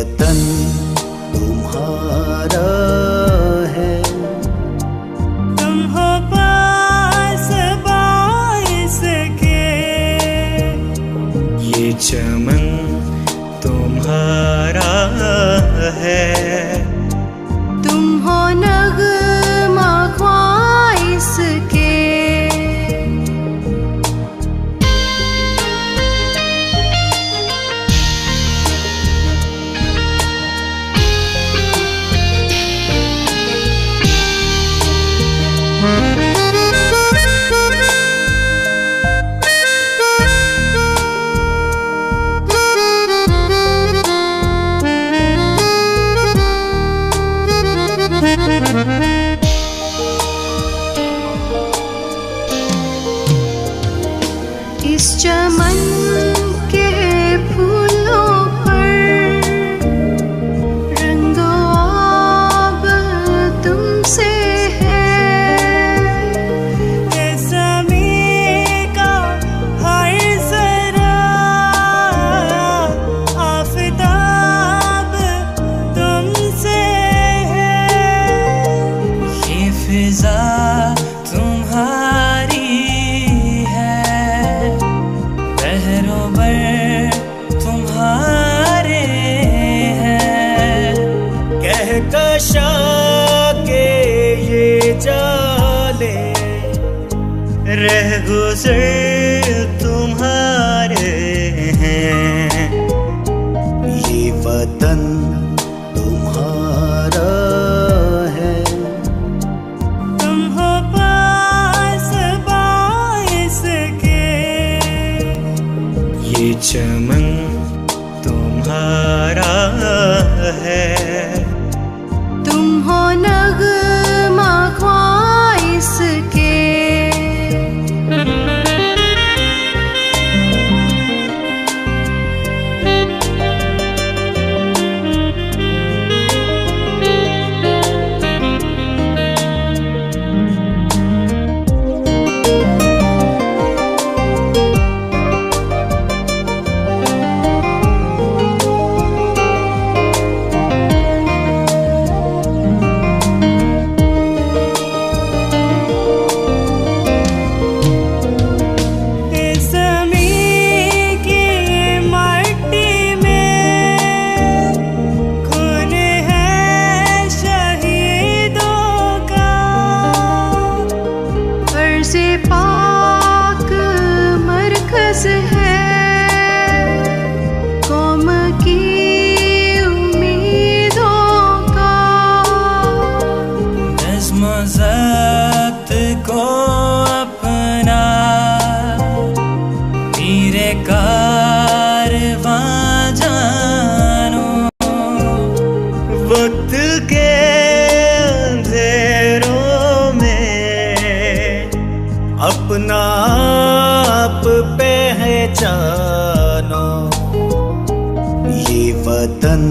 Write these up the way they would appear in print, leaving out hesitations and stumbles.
वतन तुम्हारा है। तुम हो पास बाइस के, ये चमन तुम्हारा है। तुम हो नगमा ख्वाइस के। इस चमन के फूलों पर रंगो आब तुमसे है। इस ज़मीं का हर ज़रा आफ़ताब तुमसे है। ये फिजा तुम्हारी तुम्हारे हैं। कहकशा के ये जाले रह गुज़र तुम्हारे हैं। ये वतन तुम्हारा है। तुम हो पास बाइस के, ये चमन तुम्हारा है। तुम हो नगमा ख्वाइस के। पाक मरकज़ है कौम की उम्मीदों का। नज़्म ज़ब्त को अपना मेरे कारवां जानो। वक्त के अंधेरों में अपना आप पहचानो। ये वतन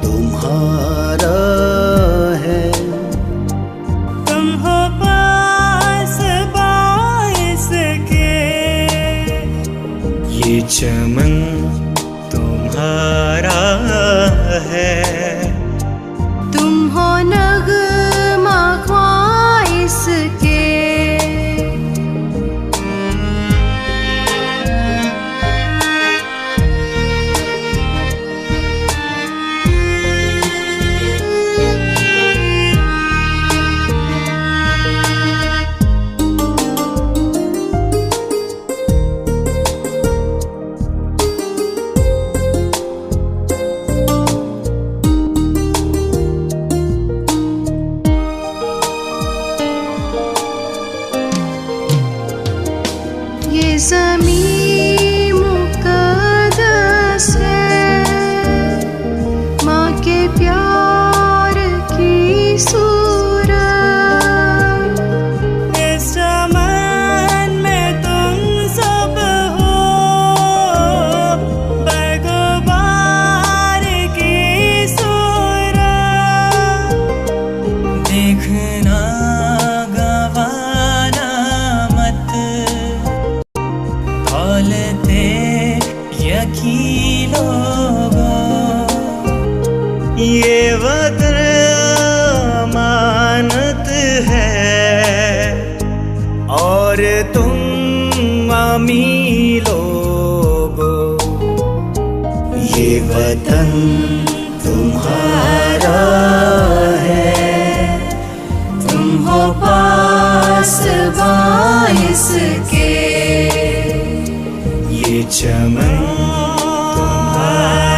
तुम्हारा है। तुम हो पास बाइस के, ये चमन तुम्हारा है। तुम हो नगमा ख्वाइस के। ये वतन अमानत है और तुम अमीर लोगो। ये वतन तुम्हारा है, तुम हो पासबां इसके। ये चमन तुम्हारा